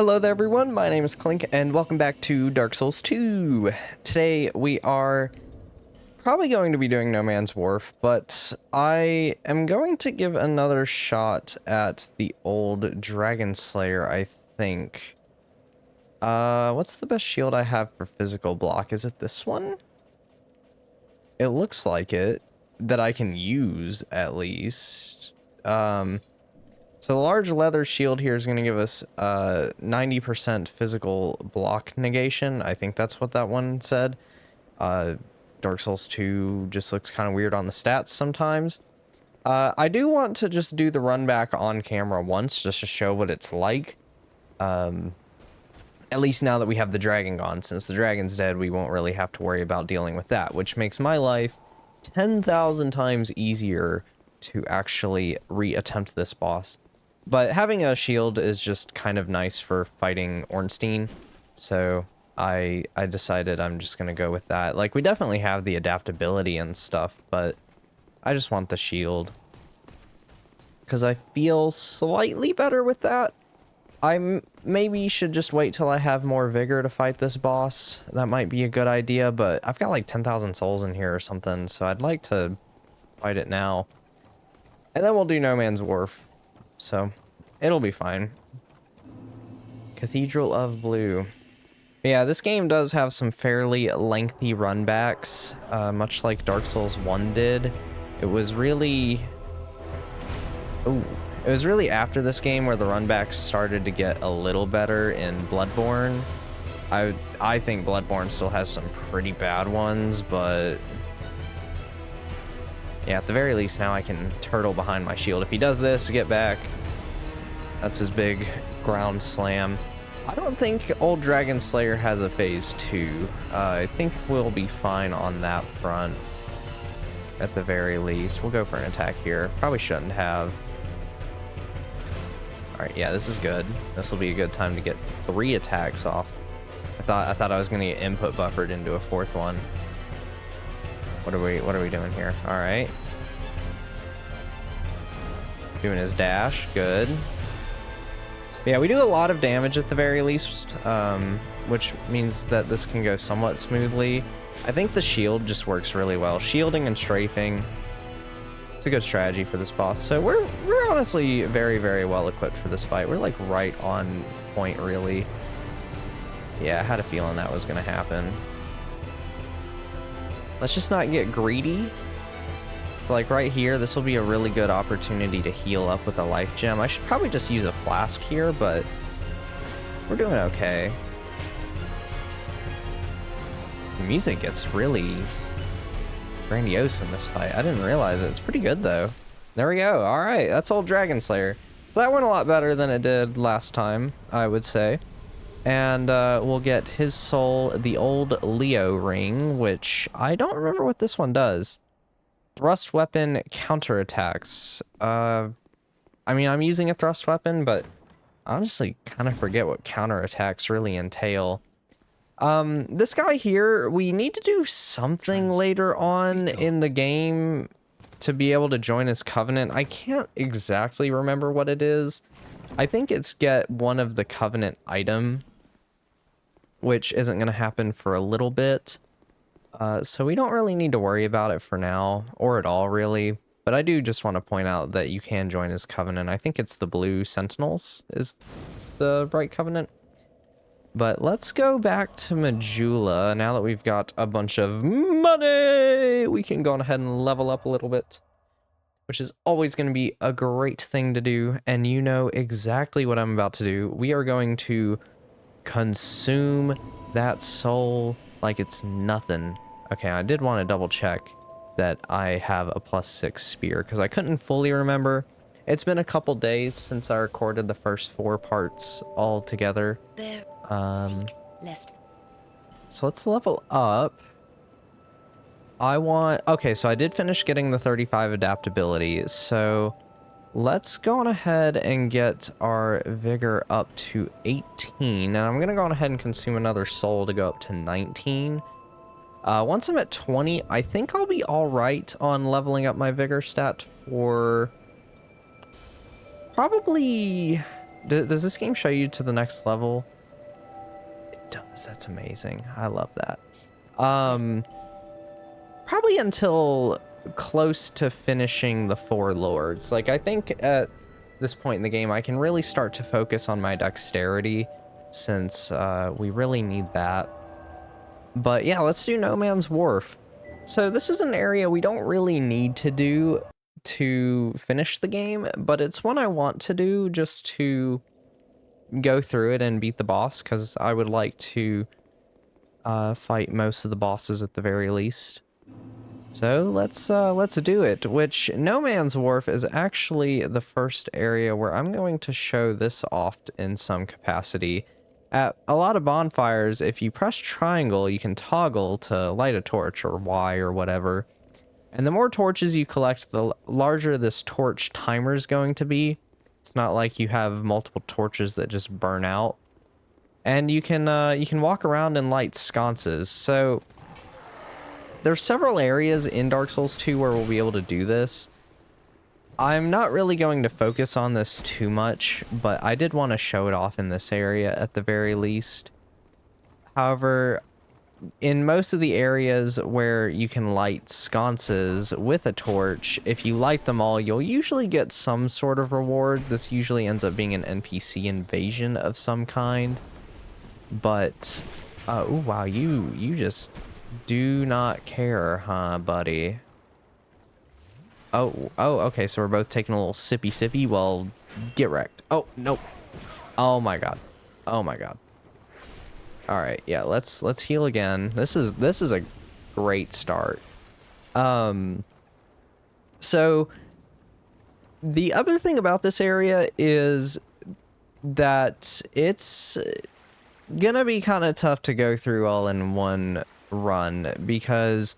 Hello there everyone, my name is Clink and welcome back to Dark Souls 2. Today we are probably going to be doing No Man's Wharf, but I am going to give another shot at the old Dragon Slayer, I think. What's the best shield I have for physical block? Is it this one? It looks like it, that I can use at least. So the large leather shield here is going to give us 90% physical block negation. I think that's what that one said. Dark Souls 2 just looks kind of weird on the stats sometimes. I do want to just do the run back on camera once just to show what it's like. At least now that we have the dragon gone. Since the dragon's dead, we won't really have to worry about dealing with that, which makes my life 10,000 times easier to actually re-attempt this boss. But having a shield is just kind of nice for fighting Ornstein, so I decided I'm just gonna go with that. Like, we definitely have the adaptability and stuff, but I just want the shield. Because I feel slightly better with that. I maybe should just wait till I have more vigor to fight this boss. That might be a good idea, but I've got like 10,000 souls in here or something, so I'd like to fight it now. And then we'll do No Man's Wharf. So, it'll be fine. Cathedral of Blue. Yeah, this game does have some fairly lengthy runbacks, much like Dark Souls 1 did. It was really... Ooh. It was really after this game where the runbacks started to get a little better in Bloodborne. I think Bloodborne still has some pretty bad ones, but... yeah, at the very least now I can turtle behind my shield. If he does this, get back. That's his big ground slam. I don't think old Dragon Slayer has a phase 2. I think we'll be fine on that front. At the very least. We'll go for an attack here. Probably shouldn't have. Alright, yeah, this is good. This will be a good time to get 3 attacks off. I thought I was gonna get input buffered into a 4th one. What are we doing here? All right. Doing his dash, good. Yeah, we do a lot of damage at the very least, which means that this can go somewhat smoothly. I think the shield just works really well. Shielding and strafing. It's a good strategy for this boss. So we're honestly very, very well equipped for this fight. We're like right on point, really. Yeah, I had a feeling that was gonna happen. Let's just not get greedy. Like right here, this will be a really good opportunity to heal up with a life gem. I should probably just use a flask here, but we're doing okay. The music gets really grandiose in this fight. I didn't realize it. It's pretty good though. There we go. All right, that's old Dragon Slayer. So that went a lot better than it did last time, I would say. And we'll get his soul, the old Leo ring, which I don't remember what this one does. Thrust weapon counterattacks. I mean, I'm using a thrust weapon, but I honestly kind of forget what counterattacks really entail. This guy here, we need to do something later on in the game to be able to join his covenant. I can't exactly remember what it is. I think it's get one of the covenant item, which isn't going to happen for a little bit. So we don't really need to worry about it for now, or at all, really. But I do just want to point out that you can join his covenant. I think it's the Blue Sentinels is the right covenant. But let's go back to Majula. Now that we've got a bunch of money, we can go on ahead and level up a little bit, which is always going to be a great thing to do. And you know exactly what I'm about to do. We are going to consume that soul like it's nothing. Okay, I did want to double check that I have a +6 spear because I couldn't fully remember. It's been a couple days since I recorded the first 4 parts all together. So let's level up. Okay, so I did finish getting the 35 adaptability, so let's go on ahead and get our vigor up to 18, and I'm gonna go on ahead and consume another soul to go up to 19. Once I'm at 20, I think I'll be all right on leveling up my vigor stat for probably Does this game show you to the next level? It does. That's amazing. I love that. Probably until close to finishing the 4 lords. Like, I think at this point in the game, I can really start to focus on my dexterity, since we really need that. But yeah, let's do No Man's Wharf. So this is an area we don't really need to do to finish the game, but it's one I want to do just to go through it and beat the boss, because I would like to fight most of the bosses at the very least. So let's do it, which No Man's Wharf is actually the first area where I'm going to show this off in some capacity. At a lot of bonfires, if you press triangle, you can toggle to light a torch, or Y or whatever. And the more torches you collect, the larger this torch timer is going to be. It's not like you have multiple torches that just burn out. And you can walk around and light sconces. So there's several areas in Dark Souls 2 where we'll be able to do this. I'm not really going to focus on this too much, but I did want to show it off in this area at the very least. However, in most of the areas where you can light sconces with a torch, if you light them all, you'll usually get some sort of reward. This usually ends up being an NPC invasion of some kind. But, oh wow, you just do not care, huh, buddy? Oh, okay, so we're both taking a little sippy. Well, get wrecked. Oh, nope. Oh my god. Oh my god. All right, yeah, let's heal again. This is a great start. So the other thing about this area is that it's gonna be kind of tough to go through all in one run, because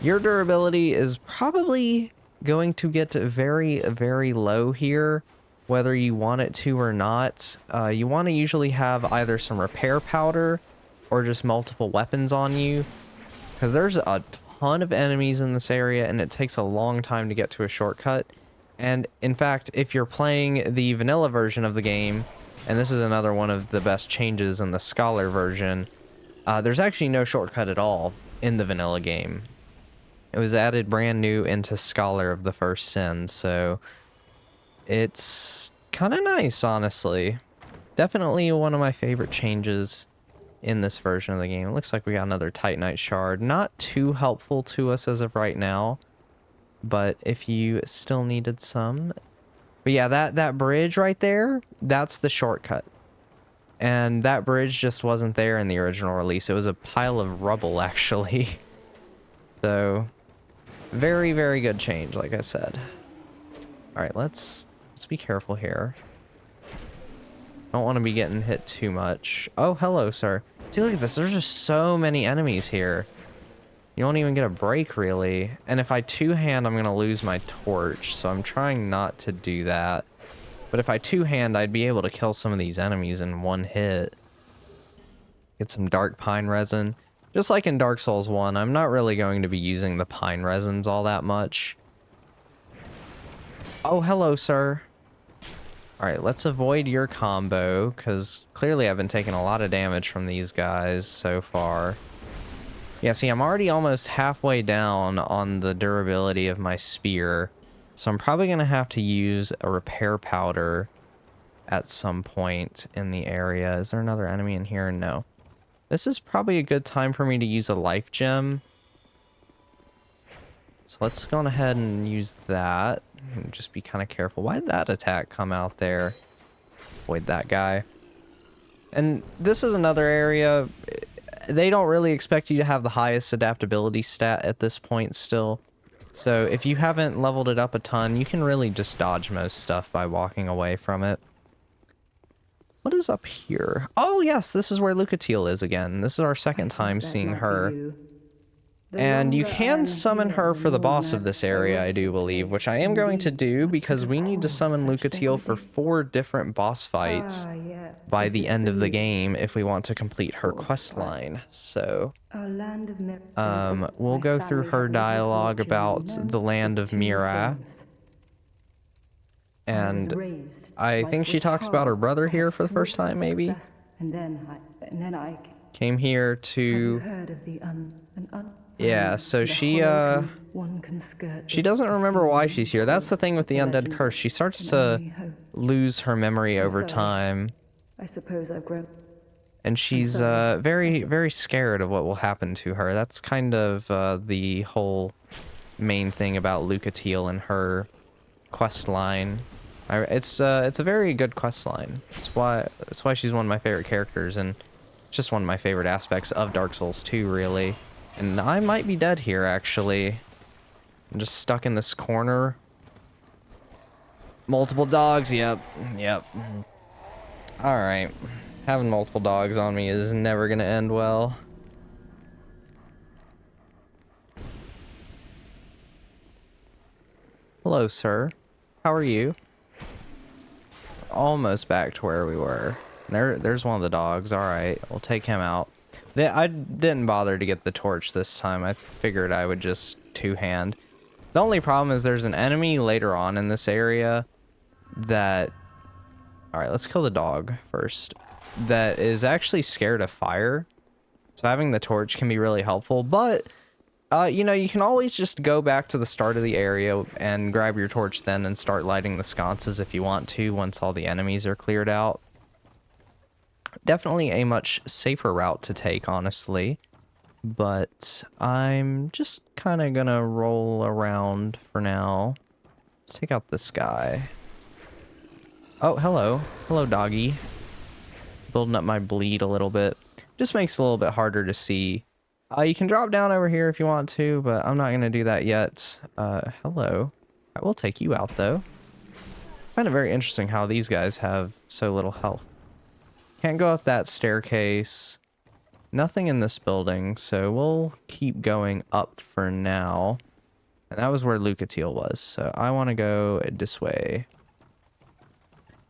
your durability is probably going to get very, very low here, whether you want it to or not. You want to usually have either some repair powder or just multiple weapons on you, because there's a ton of enemies in this area and it takes a long time to get to a shortcut. And in fact, if you're playing the vanilla version of the game, and this is another one of the best changes in the Scholar version, there's actually no shortcut at all in the vanilla game. It was added brand new into Scholar of the First Sin, so it's kind of nice, honestly. Definitely one of my favorite changes in this version of the game. It looks like we got another Titanite shard. Not too helpful to us as of right now, but if you still needed some. But yeah, that bridge right there, that's the shortcut. And that bridge just wasn't there in the original release. It was a pile of rubble, actually. So, very, very good change, like I said. Alright, let's be careful here. Don't want to be getting hit too much. Oh, hello, sir. See, look at this. There's just so many enemies here. You won't even get a break, really. And if I two-hand, I'm going to lose my torch, so I'm trying not to do that. But if I two-hand, I'd be able to kill some of these enemies in one hit. Get some dark pine resin. Just like in Dark Souls 1, I'm not really going to be using the pine resins all that much. Oh, hello, sir. Alright, let's avoid your combo, because clearly I've been taking a lot of damage from these guys so far. Yeah, see, I'm already almost halfway down on the durability of my spear, so I'm probably going to have to use a repair powder at some point in the area. Is there another enemy in here? No. This is probably a good time for me to use a life gem. So let's go on ahead and use that. And just be kind of careful. Why did that attack come out there? Avoid that guy. And this is another area. They don't really expect you to have the highest adaptability stat at this point still. So if you haven't leveled it up a ton, you can really just dodge most stuff by walking away from it. What is up here? Oh yes, this is where Lucatiel is again. This is our second time seeing her. And you can summon her for the boss of this area, I do believe, which I am going to do because we need to summon Lucatiel for 4 different boss fights by the end of the game if we want to complete her quest line. So we'll go through her dialogue about the land of Mira. And I think she talks about her brother here for the first time, maybe. And then I Came here Have you to... heard of the Yeah, so the she hollow tree one can skirt she this doesn't remember why she's here. That's the thing with the the undead legend curse. She starts can to only hope. lose her memory I'm over sorry. time, I suppose I've grown. and she's sorry. very scared of what will happen to her. That's kind of the whole main thing about Lucatiel and her quest line. It's a very good quest line. It's why she's one of my favorite characters, and just one of my favorite aspects of Dark Souls 2, really. And I might be dead here, actually. I'm just stuck in this corner. Multiple dogs, yep. Alright. Having multiple dogs on me is never gonna end well. Hello, sir. How are you? Almost back to where we were. There's one of the dogs. Alright, we'll take him out. I didn't bother to get the torch this time. I figured I would just two-hand. The only problem is there's an enemy later on in this area that... Alright, let's kill the dog first. That is actually scared of fire. So having the torch can be really helpful, but... you know, you can always just go back to the start of the area and grab your torch then and start lighting the sconces if you want to once all the enemies are cleared out. Definitely a much safer route to take, honestly. But I'm just kind of gonna roll around for now. Let's take out this guy. Oh, hello. Hello, doggy. Building up my bleed a little bit. Just makes it a little bit harder to see. You can drop down over here if you want to, but I'm not going to do that yet. Hello. I will take you out, though. I find it very interesting how these guys have so little health. Can't go up that staircase. Nothing in this building, so we'll keep going up for now. And that was where Lucatiel was, so I want to go this way.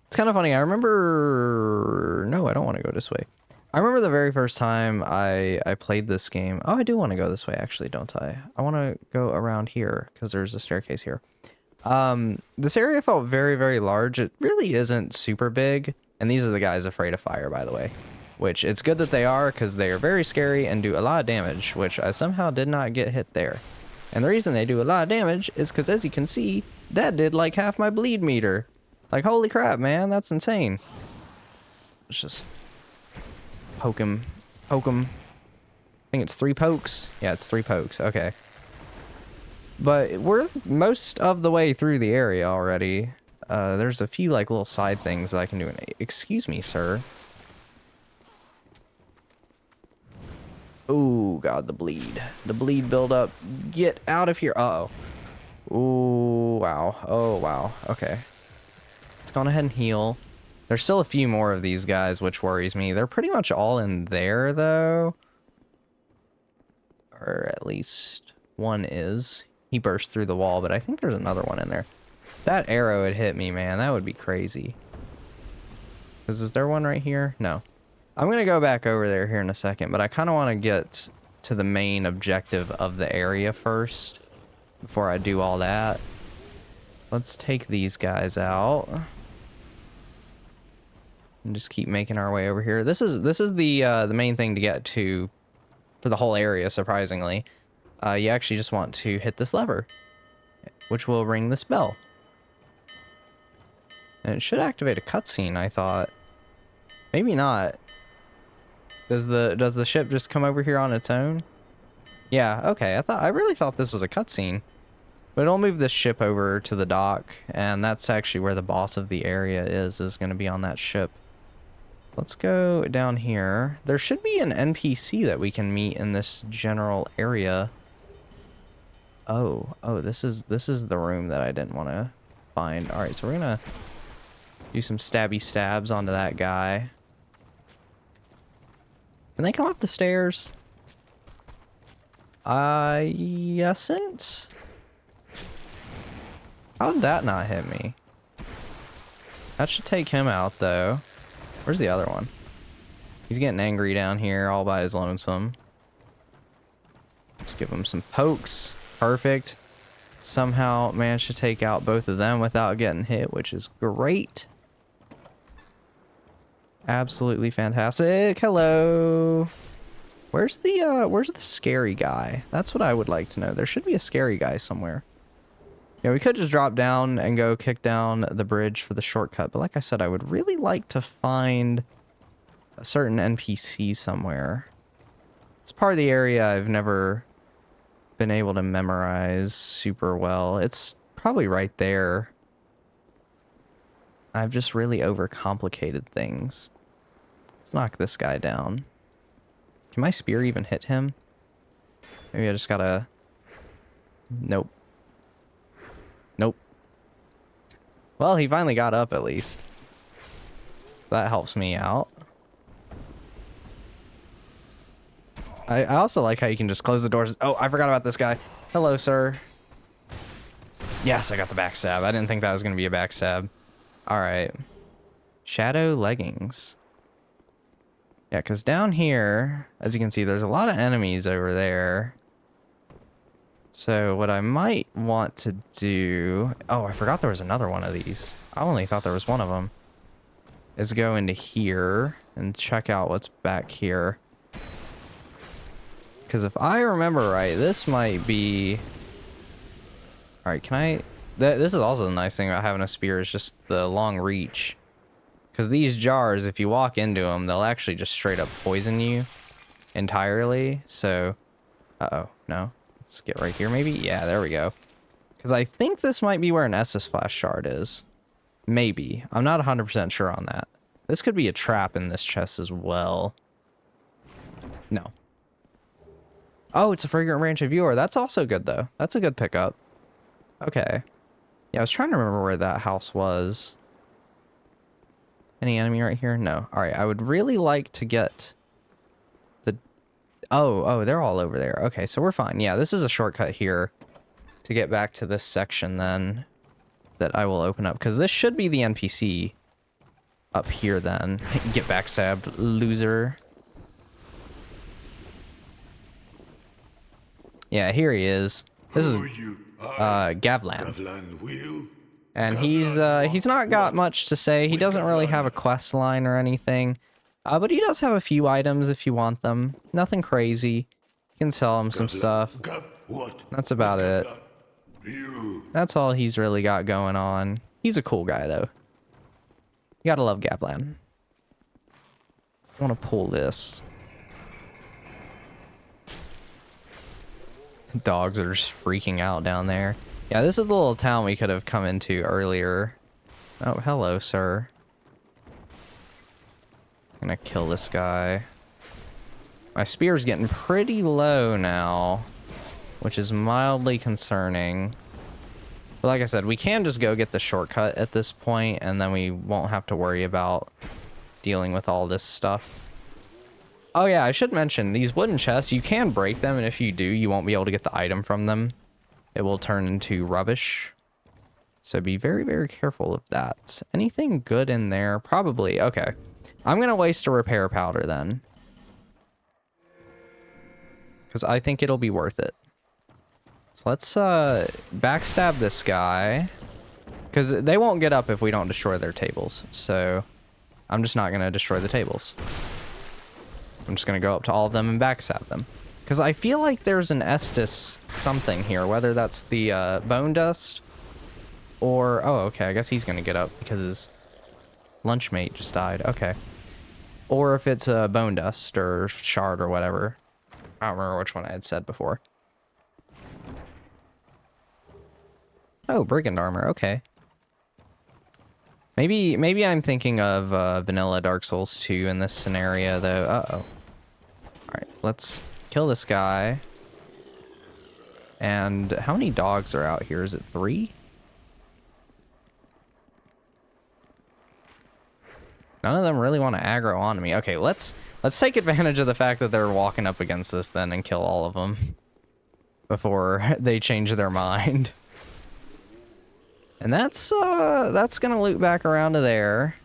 It's kind of funny, I remember... No, I don't want to go this way. I remember the very first time I played this game. Oh, I do want to go this way, actually, don't I? I want to go around here, because there's a staircase here. This area felt very large. It really isn't super big. And these are the guys afraid of fire, by the way. Which, it's good that they are, because they are very scary and do a lot of damage, which I somehow did not get hit there. And the reason they do a lot of damage is because, as you can see, that did like half my bleed meter. Like, holy crap, man, that's insane. Let's just poke him. Poke him. I think it's 3 pokes. Yeah, it's 3 pokes. Okay. But we're most of the way through the area already. There's a few, like, little side things that I can do. Excuse me, sir. Oh, God, the bleed. The bleed buildup. Get out of here. Uh-oh. Ooh, wow. Oh, wow. Okay. Let's go on ahead and heal. There's still a few more of these guys, which worries me. They're pretty much all in there, though. Or at least one is. He burst through the wall, but I think there's another one in there. That arrow had hit me, man. That would be crazy. Is there one right here? No. I'm going to go back over there here in a second, but I kind of want to get to the main objective of the area first before I do all that. Let's take these guys out. And just keep making our way over here. This is the main thing to get to for the whole area, surprisingly. You actually just want to hit this lever, which will ring this bell. And it should activate a cutscene, I thought. Maybe not. Does the ship just come over here on its own? Yeah, okay. I really thought this was a cutscene. But it'll move this ship over to the dock, and that's actually where the boss of the area is going to be on that ship. Let's go down here. There should be an NPC that we can meet in this general area. Oh, this is the room that I didn't want to find. All right, so we're gonna do some stabby stabs onto that guy. Can they come up the stairs? Yesn't. How did that not hit me? That should take him out, though. Where's the other one? He's getting angry down here all by his lonesome. Just give him some pokes. Perfect. Somehow managed to take out both of them without getting hit, which is great. Absolutely fantastic. Hello. Where's the scary guy? That's what I would like to know. There should be a scary guy somewhere. Yeah, we could just drop down and go kick down the bridge for the shortcut. But like I said, I would really like to find a certain NPC somewhere. It's part of the area I've never been able to memorize super well. It's probably right there. I've just really overcomplicated things. Let's knock this guy down. Can my spear even hit him? Maybe I just gotta... Nope. Nope. Well, he finally got up at least. That helps me out. I also like how you can just close the doors. Oh, I forgot about this guy. Hello, sir. Yes, I got the backstab. I didn't think that was going to be a backstab. All right. Shadow leggings. Yeah, because down here, as you can see, there's a lot of enemies over there. So what I might want to do... Oh, I forgot there was another one of these. I only thought there was one of them. Is go into here and check out what's back here. Because if I remember right, this might be... Alright, can I... This is also the nice thing about having a spear is just the long reach. Because these jars, if you walk into them, they'll actually just straight up poison you entirely. So... Uh-oh, no. Let's get right here, maybe? Yeah, there we go. Because I think this might be where an Estus Flash shard is. Maybe. I'm not 100% sure on that. This could be a trap in this chest as well. No. Oh, it's a Fragrant Branch of Yore. That's also good, though. That's a good pickup. Okay. Yeah, I was trying to remember where that house was. Any enemy right here? No. All right, I would really like to get the... Oh, they're all over there. Okay, so we're fine. Yeah, this is a shortcut here to get back to this section, then, that I will open up. Because this should be the NPC up here, then. Get backstabbed, loser. Yeah, here he is. This is Gavlan. And he's not got much to say. He doesn't really have a quest line or anything. But he does have a few items if you want them. Nothing crazy. You can sell him some stuff. That's about it. That's all he's really got going on. He's a cool guy, though. You gotta love Gavlan. I want to pull this. Dogs are just freaking out down there. Yeah, this is the little town we could have come into earlier. Oh, hello, sir. I'm gonna kill this guy. My spear's getting pretty low now, which is mildly concerning. But like I said, we can just go get the shortcut at this point, and then we won't have to worry about dealing with all this stuff. Oh yeah, I should mention, these wooden chests, you can break them, and if you do, you won't be able to get the item from them. It will turn into rubbish. So be very, very careful of that. Anything good in there? Probably. Okay. I'm going to waste a repair powder then. Because I think it'll be worth it. So let's backstab this guy. Because they won't get up if we don't destroy their tables. So I'm just not going to destroy the tables. I'm just going to go up to all of them and backstab them. Because I feel like there's an Estus something here. Whether that's the bone dust or... Oh, okay. I guess he's going to get up because his lunchmate just died. Okay. Or if it's a bone dust or shard or whatever. I don't remember which one I had said before. Oh, brigand armor. Okay. Maybe I'm thinking of vanilla Dark Souls 2 in this scenario, though. Uh-oh. Alright, let's kill this guy. And how many dogs are out here? Is it 3? None of them really want to aggro onto me. Okay, let's take advantage of the fact that they're walking up against this then and kill all of them before they change their mind. And that's gonna loop back around to there.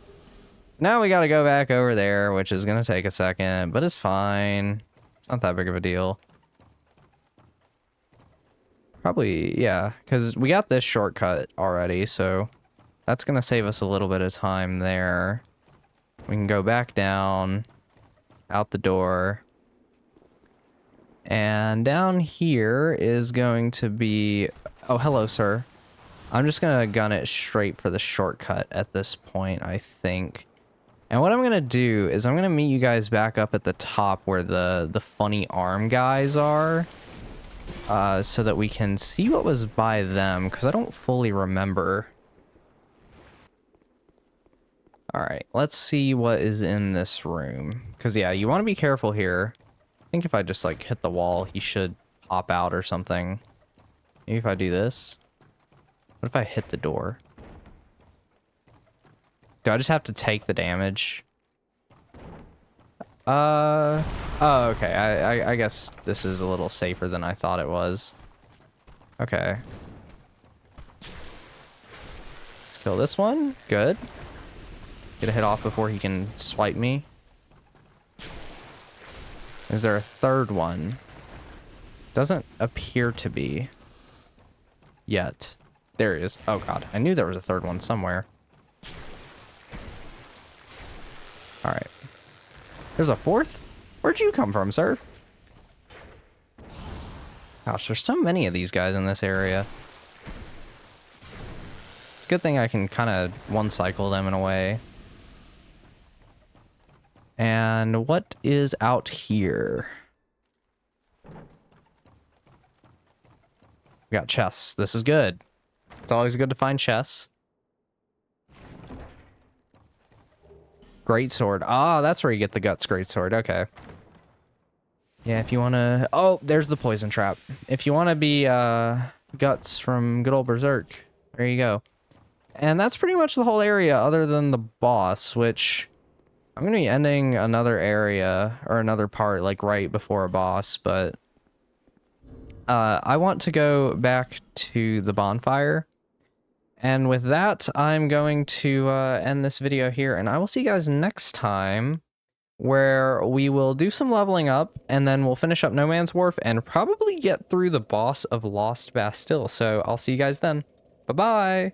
Now we gotta go back over there, which is gonna take a second, but it's fine. It's not that big of a deal. Probably, yeah, because we got this shortcut already, so that's gonna save us a little bit of time there. We can go back down, out the door. And down here is going to be... Oh, hello, sir. I'm just going to gun it straight for the shortcut at this point, I think. And what I'm going to do is I'm going to meet you guys back up at the top where the funny arm guys are. So that we can see what was by them, because I don't fully remember. Alright, let's see what is in this room. Because, yeah, you want to be careful here. I think if I just, like, hit the wall, he should pop out or something. Maybe if I do this. What if I hit the door? Do I just have to take the damage? Oh, okay. I guess this is a little safer than I thought it was. Okay. Let's kill this one. Good. Get a hit off before he can swipe me. Is there a third one? Doesn't appear to be. Yet. There he is. Oh god. I knew there was a third one somewhere. Alright. There's a fourth? Where'd you come from, sir? Gosh, there's so many of these guys in this area. It's a good thing I can kind of one-cycle them in a way. And what is out here? We got chests. This is good. It's always good to find chests. Great sword. Ah, that's where you get the guts great sword. Okay. Yeah, if you want to... Oh, there's the poison trap. If you want to be guts from good old Berserk, there you go. And that's pretty much the whole area other than the boss, which... I'm going to be ending another area, or another part, like, right before a boss, but... I want to go back to the bonfire. And with that, I'm going to end this video here, and I will see you guys next time, where we will do some leveling up, and then we'll finish up No Man's Wharf, and probably get through the boss of Lost Bastille. So I'll see you guys then. Bye-bye!